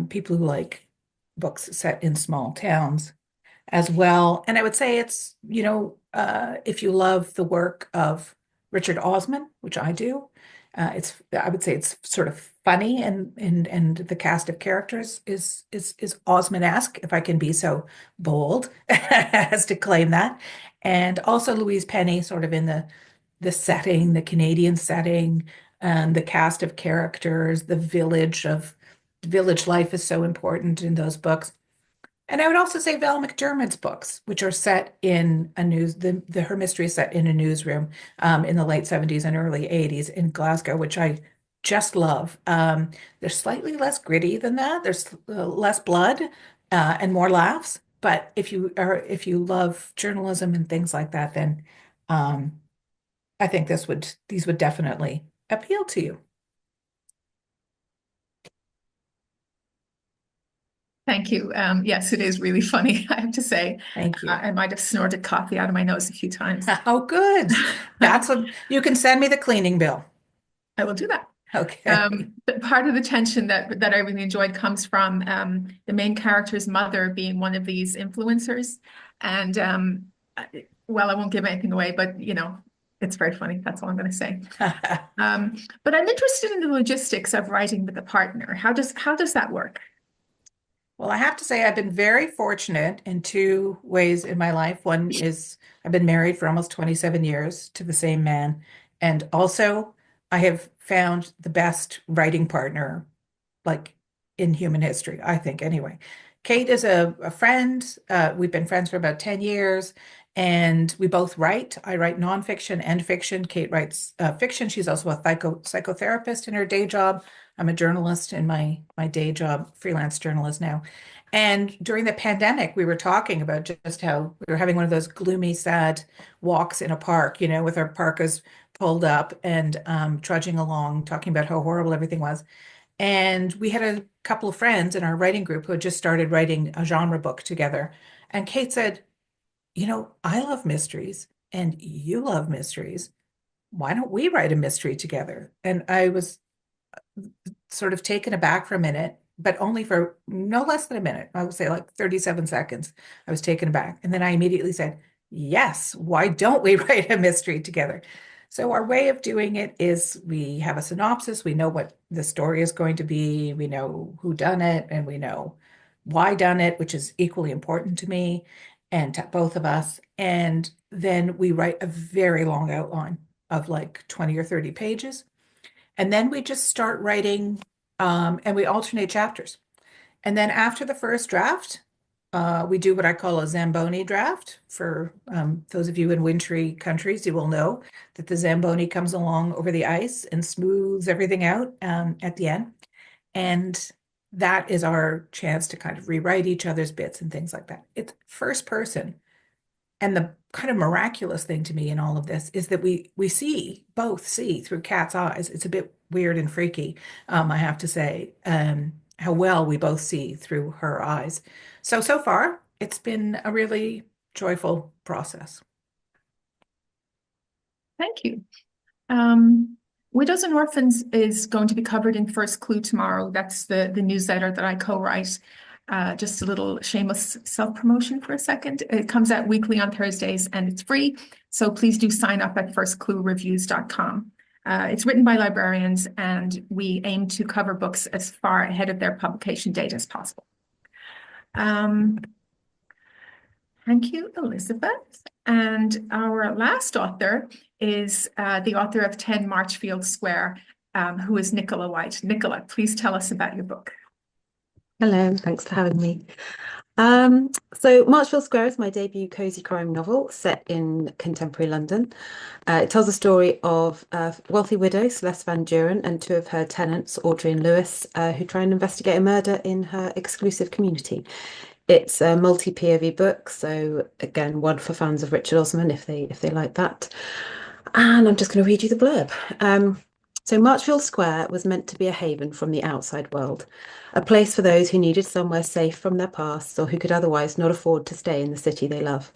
people who like books set in small towns as well. And I would say it's, if you love the work of Richard Osman, which I do, I would say it's sort of funny, and the cast of characters is Osman-esque, if I can be so bold as to claim that. And also Louise Penny, sort of in the setting, the Canadian setting, and the cast of characters, the village life is so important in those books. And I would also say Val McDermid's books, which are set in her mystery is set in a newsroom in the late 70s and early 80s in Glasgow, which I just love. They're slightly less gritty than that. There's less blood and more laughs. But if you love journalism and things like that, then I think these would definitely appeal to you. Thank you. Yes, it is really funny, I have to say. Thank you. I might have snorted coffee out of my nose a few times. Oh, good. You can send me the cleaning bill. I will do that. Okay. But part of the tension that I really enjoyed comes from the main character's mother being one of these influencers. And well, I won't give anything away, but it's very funny. That's all I'm going to say. But I'm interested in the logistics of writing with a partner. How does that work? Well, I have to say I've been very fortunate in two ways in my life. One is I've been married for almost 27 years to the same man. And also I have found the best writing partner like in human history, I think anyway. Kate is a friend. We've been friends for about 10 years, and we both write. I write nonfiction and fiction. Kate writes fiction. She's also a psychotherapist in her day job. I'm a journalist in my day job, freelance journalist now. And during the pandemic, we were talking about just how we were having one of those gloomy, sad walks in a park, with our parkas pulled up and trudging along, talking about how horrible everything was. And we had a couple of friends in our writing group who had just started writing a genre book together. And Kate said, I love mysteries and you love mysteries. Why don't we write a mystery together? And I was sort of taken aback for a minute, but only for no less than a minute. I would say like 37 seconds. I was taken aback. And then I immediately said, yes, why don't we write a mystery together? So our way of doing it is we have a synopsis. We know what the story is going to be. We know who done it, and we know why done it, which is equally important to me and to both of us. And then we write a very long outline of like 20 or 30 pages. And then we just start writing, and we alternate chapters. And then after the first draft, we do what I call a Zamboni draft. For those of you in wintry countries, you will know that the Zamboni comes along over the ice and smooths everything out at the end. And that is our chance to kind of rewrite each other's bits and things like that. It's first person. And the kind of miraculous thing to me in all of this is that we both see through Kat's eyes. It's a bit weird and freaky, I have to say, how well we both see through her eyes. So far, it's been a really joyful process. Thank you. Widows and Orphans is going to be covered in First Clue tomorrow. That's the newsletter that I co-write. Just a little shameless self-promotion for a second. It comes out weekly on Thursdays and it's free. So please do sign up at firstcluereviews.com. It's written by librarians, and we aim to cover books as far ahead of their publication date as possible. Thank you, Elizabeth. And our last author is the author of 10 Marchfield Square, who is Nicola White. Nicola, please tell us about your book. Hello, thanks for having me. So Marchfield Square is my debut cozy crime novel set in contemporary London. It tells the story of a wealthy widow, Celeste Van Duren, and two of her tenants, Audrey and Lewis, who try and investigate a murder in her exclusive community. It's a multi-POV book, so again, one for fans of Richard Osman if they like that. And I'm just going to read you the blurb. So Marchfield Square was meant to be a haven from the outside world, a place for those who needed somewhere safe from their pasts or who could otherwise not afford to stay in the city they love.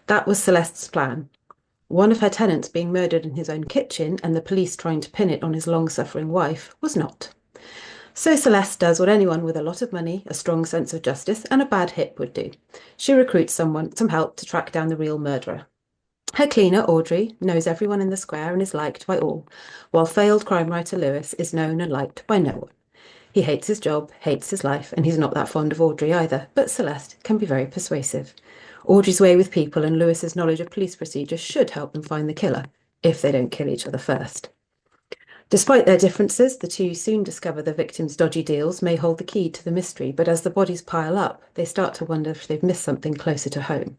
That was Celeste's plan. One of her tenants being murdered in his own kitchen and the police trying to pin it on his long-suffering wife was not. So Celeste does what anyone with a lot of money, a strong sense of justice, and a bad hip would do. She recruits some help to track down the real murderer. Her cleaner, Audrey, knows everyone in the square and is liked by all, while failed crime writer Lewis is known and liked by no one. He hates his job, hates his life, and he's not that fond of Audrey either, but Celeste can be very persuasive. Audrey's way with people and Lewis's knowledge of police procedures should help them find the killer, if they don't kill each other first. Despite their differences, the two soon discover the victims' dodgy deals may hold the key to the mystery, but as the bodies pile up, they start to wonder if they've missed something closer to home.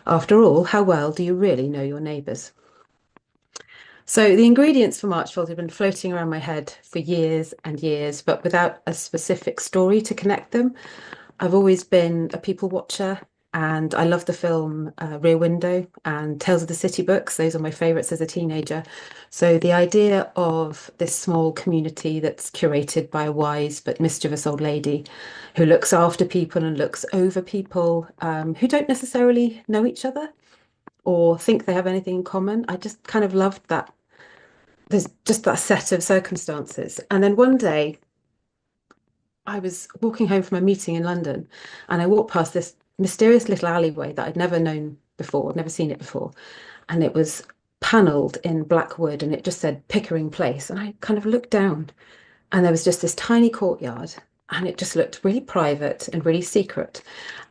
After all, how well do you really know your neighbours? So the ingredients for Marchfield have been floating around my head for years and years, but without a specific story to connect them. I've always been a people watcher, and I love the film Rear Window and Tales of the City books. Those are my favourites as a teenager. So the idea of this small community that's curated by a wise but mischievous old lady who looks after people and looks over people who don't necessarily know each other or think they have anything in common. I just kind of loved that. There's just that set of circumstances. And then one day I was walking home from a meeting in London and I walked past this mysterious little alleyway that I'd never known before, never seen it before. And it was panelled in black wood and it just said Pickering Place. And I kind of looked down and there was just this tiny courtyard and it just looked really private and really secret.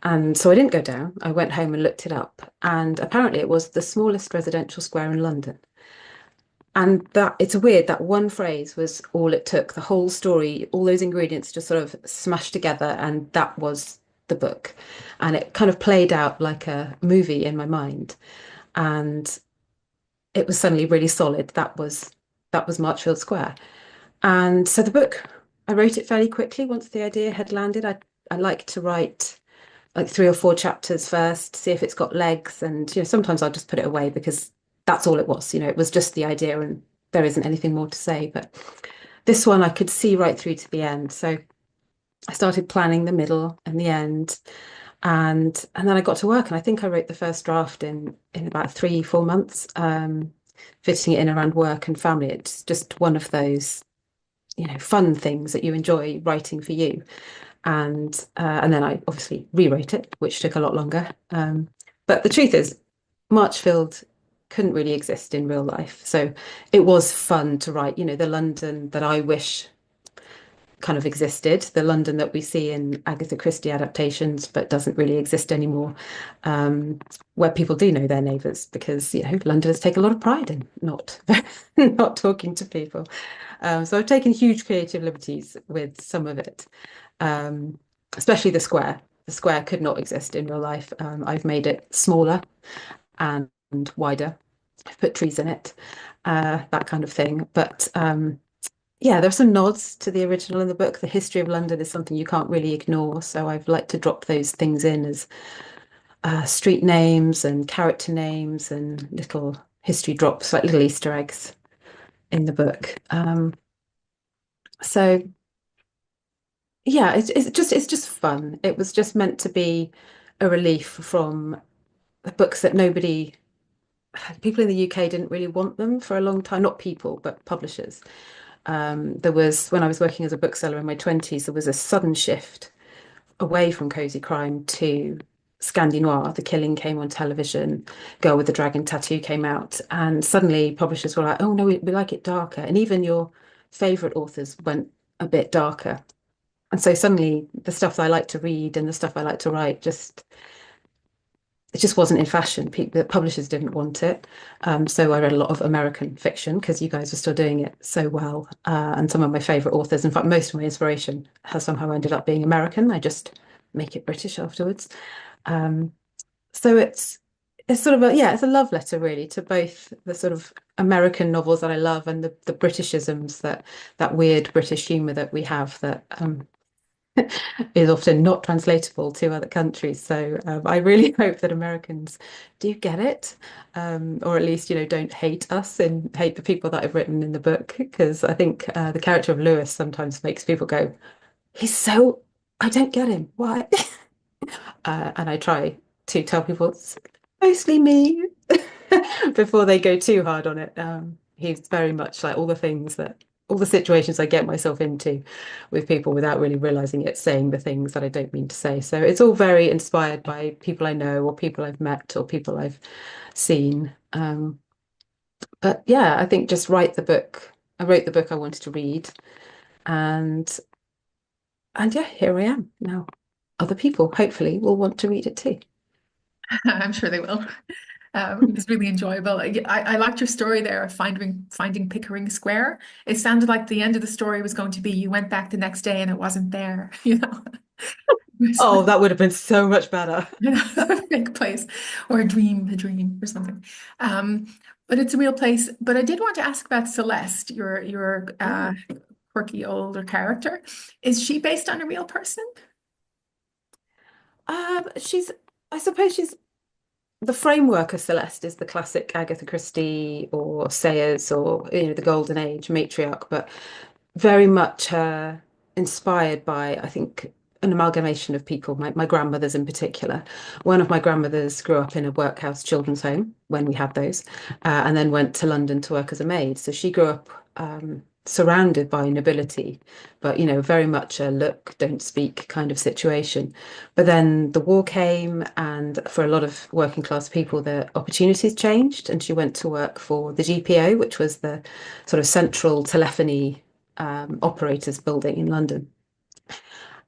And so I didn't go down. I went home and looked it up. And apparently it was the smallest residential square in London. And that it's weird, that one phrase was all it took, the whole story, all those ingredients just sort of smashed together, and that was the book. And it kind of played out like a movie in my mind. And it was suddenly really solid. That was Marchfield Square. And so the book, I wrote it fairly quickly once the idea had landed. I like to write like 3 or 4 chapters first, see if it's got legs. And sometimes I'll just put it away because that's all it was. It was just the idea and there isn't anything more to say. But this one I could see right through to the end. So I started planning the middle and the end. And then I got to work, and I think I wrote the first draft in about 3-4 months, fitting it in around work and family. It's just one of those, fun things that you enjoy writing for you. And then I obviously rewrote it, which took a lot longer. But the truth is, Marchfield couldn't really exist in real life. So it was fun to write, the London that I wish kind of existed, the London that we see in Agatha Christie adaptations, but doesn't really exist anymore, where people do know their neighbours because, Londoners take a lot of pride in not talking to people. So I've taken huge creative liberties with some of it, especially the square. The square could not exist in real life. I've made it smaller and wider. I've put trees in it, that kind of thing. But yeah, there are some nods to the original in the book. The history of London is something you can't really ignore. So I've liked to drop those things in as street names and character names and little history drops, like little Easter eggs in the book. So yeah, it's just fun. It was just meant to be a relief from the books that people in the UK didn't really want them for a long time. Not people, but publishers. There was, when I was working as a bookseller in my 20s, there was a sudden shift away from cozy crime to Scandi Noir. The Killing came on television, Girl with the Dragon Tattoo came out, and suddenly publishers were like, oh no, we like it darker. And even your favourite authors went a bit darker. And so suddenly the stuff that I like to read and the stuff I like to write it just wasn't in fashion. The publishers didn't want it. So I read a lot of American fiction because you guys were still doing it so well. And some of my favourite authors, in fact, most of my inspiration has somehow ended up being American. I just make it British afterwards. So it's sort of it's a love letter really to both the sort of American novels that I love and the Britishisms, that weird British humour that we have that is often not translatable to other countries. So I really hope that Americans do get it, or at least, don't hate us and hate the people that I've written in the book, because I think the character of Lewis sometimes makes people go, I don't get him. Why? And I try to tell people it's mostly me before they go too hard on it. He's very much like all the situations I get myself into with people without really realizing it, saying the things that I don't mean to say. So it's all very inspired by people I know or people I've met or people I've seen. But yeah, I think just write the book. I wrote the book I wanted to read, and yeah, here I am now. Other people hopefully will want to read it too. I'm sure they will. It was really enjoyable. I liked your story there of finding Pickering Square. It sounded like the end of the story was going to be you went back the next day and it wasn't there, you know. Oh, that would have been so much better. A fake place or a dream or something. But it's a real place. But I did want to ask about Celeste, your quirky older character. Is she based on a real person? I suppose she's the framework of Celeste is the classic Agatha Christie or Sayers or the Golden Age matriarch, but very much inspired by, I think, an amalgamation of people, my grandmothers in particular. One of my grandmothers grew up in a workhouse children's home when we had those, and then went to London to work as a maid. So she grew up surrounded by nobility, but very much a look, don't speak kind of situation. But then the war came, and for a lot of working class people, the opportunities changed, and she went to work for the GPO, which was the sort of central telephony operators building in London.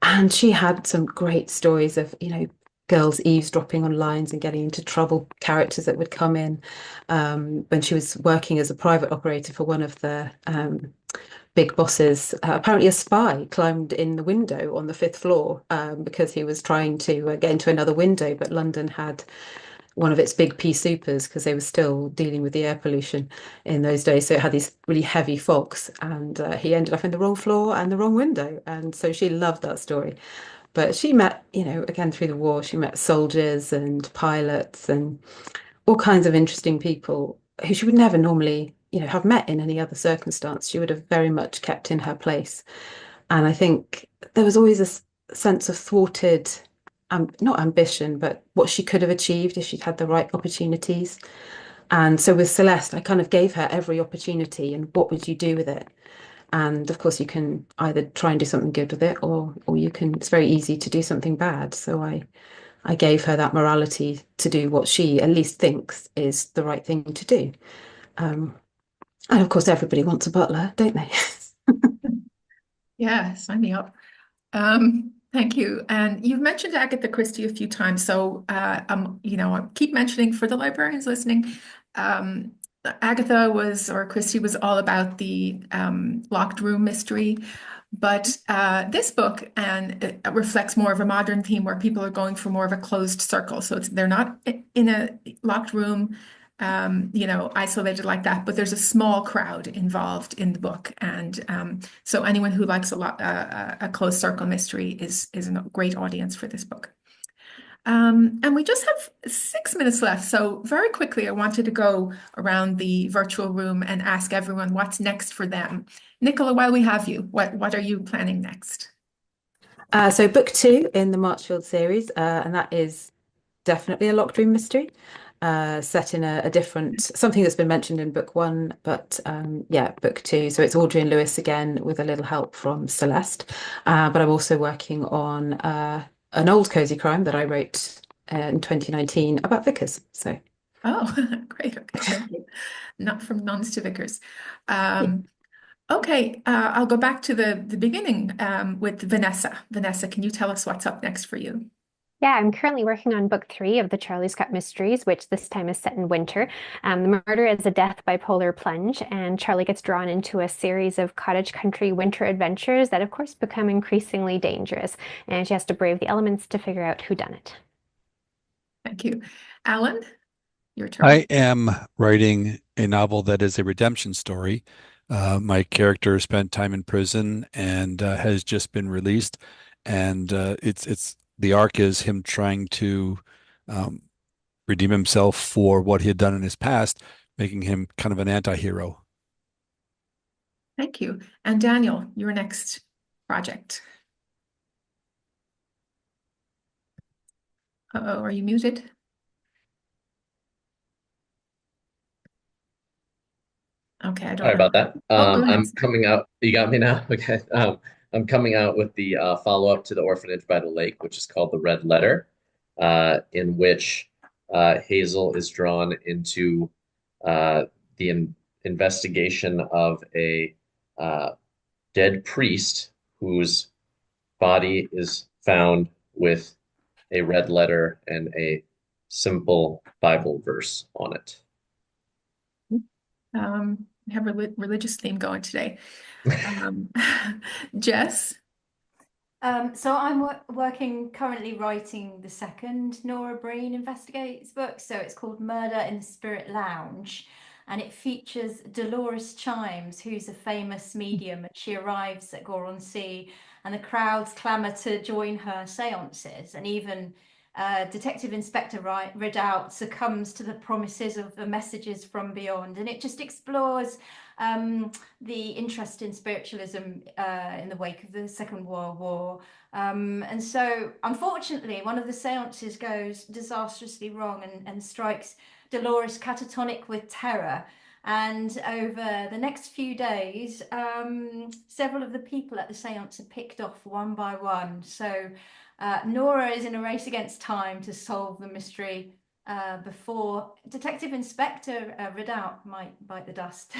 And she had some great stories of, girls eavesdropping on lines and getting into trouble, characters that would come in. When she was working as a private operator for one of the big bosses, apparently a spy climbed in the window on the fifth floor because he was trying to get into another window, but London had one of its big pea supers because they were still dealing with the air pollution in those days. So it had these really heavy fogs, and he ended up in the wrong floor and the wrong window. And so she loved that story. But she met, again through the war, she met soldiers and pilots and all kinds of interesting people who she would never normally, have met in any other circumstance. She would have very much kept in her place. And I think there was always a sense of thwarted not ambition, but what she could have achieved if she'd had the right opportunities. And so with Celeste, I kind of gave her every opportunity and what would you do with it? And of course, you can either try and do something good with it or it's very easy to do something bad. So I gave her that morality to do what she at least thinks is the right thing to do. And of course, everybody wants a butler, don't they? Yeah, sign me up. Thank you. And you've mentioned Agatha Christie a few times, so I keep mentioning for the librarians listening, Agatha or Christie was all about the locked room mystery, but this book it reflects more of a modern theme where people are going for more of a closed circle. So they're not in a locked room, isolated like that, but there's a small crowd involved in the book. And so anyone who likes a closed circle mystery is a great audience for this book. And we just have 6 minutes left. So very quickly, I wanted to go around the virtual room and ask everyone what's next for them. Nicola, while we have you, what are you planning next? So book 2 in the Marchfield series, and that is definitely a locked room mystery. Set in a different something that's been mentioned in book 1, but book 2. So it's Audrey and Lewis again with a little help from Celeste. But I'm also working on an old cozy crime that I wrote in 2019 about vicars. So great. Okay, thank you. Not from nuns to vicars. Okay, I'll go back to the beginning with Vanessa. Vanessa, can you tell us what's up next for you? Yeah, I'm currently working on book 3 of the Charlie Scott Mysteries, which this time is set in winter. The murder is a death by polar plunge, and Charlie gets drawn into a series of cottage country winter adventures that, of course, become increasingly dangerous, and she has to brave the elements to figure out who done it. Thank you. Alan, your turn. I am writing a novel that is a redemption story. My character spent time in prison and has just been released. and it's the arc is him trying to um, redeem himself for what he had done in his past, making him kind of an anti-hero. Thank you. And Daniel, your next project. Uh-oh, are you muted? Okay, I don't Sorry know. about that. Oh, go ahead. I'm coming out. You got me now? Okay. I'm coming out with the follow-up to The Orphanage by the Lake, which is called The Red Letter, in which Hazel is drawn into the investigation of a dead priest whose body is found with a red letter and a simple Bible verse on it. We have a religious theme going today. Jess? So I'm working currently writing the second Nora Breen Investigates book. So it's called Murder in the Spirit Lounge, and it features Dolores Chimes, who's a famous medium, and she arrives at Gore-on-Sea, and the crowds clamour to join her seances, and even Detective Inspector Ridout succumbs to the promises of the messages from beyond, and it just explores the interest in spiritualism in the wake of the Second World War. And so, unfortunately, one of the seances goes disastrously wrong and strikes Dolores catatonic with terror. And over the next few days, several of the people at the seance are picked off one by one. So Nora is in a race against time to solve the mystery before Detective Inspector Ridout might bite the dust.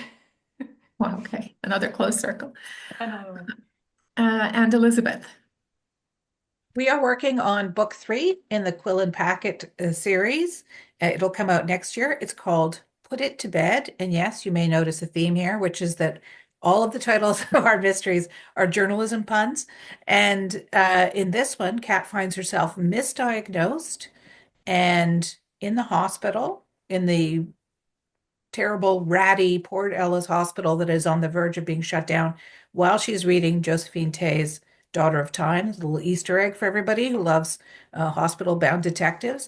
Well, okay, another close circle. I know. And Elizabeth. We are working on book 3 in the Quill and Packet series. It'll come out next year. It's called Put It to Bed. And yes, you may notice a theme here, which is that all of the titles of our mysteries are journalism puns. And in this one, Kat finds herself misdiagnosed and in the hospital, in the terrible, ratty Port Ellis hospital that is on the verge of being shut down, while she's reading Josephine Tey's Daughter of Time. It's a little Easter egg for everybody who loves hospital-bound detectives.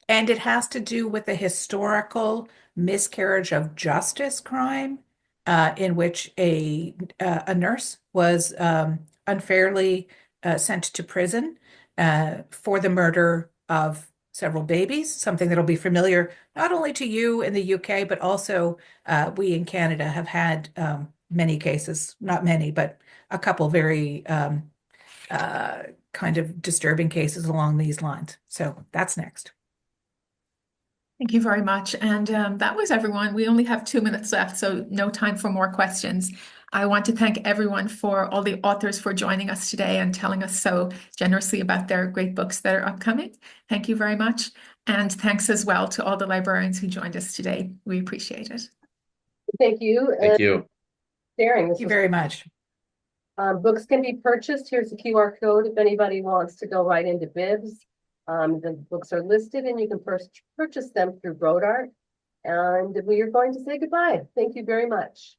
And it has to do with a historical miscarriage of justice crime in which a nurse was unfairly sent to prison for the murder of several babies, something that'll be familiar not only to you in the UK, but also we in Canada have had many cases, not many, but a couple very kind of disturbing cases along these lines. So that's next. Thank you very much. And that was everyone. We only have 2 minutes left, so no time for more questions. I want to thank everyone for all the authors for joining us today and telling us so generously about their great books that are upcoming. Thank you very much. And thanks as well to all the librarians who joined us today. We appreciate it. Thank you. Thank you. Sharing. Thank you very much. Books can be purchased. Here's the QR code if anybody wants to go right into Bibs. The books are listed and you can first purchase them through Brodart. And we are going to say goodbye. Thank you very much.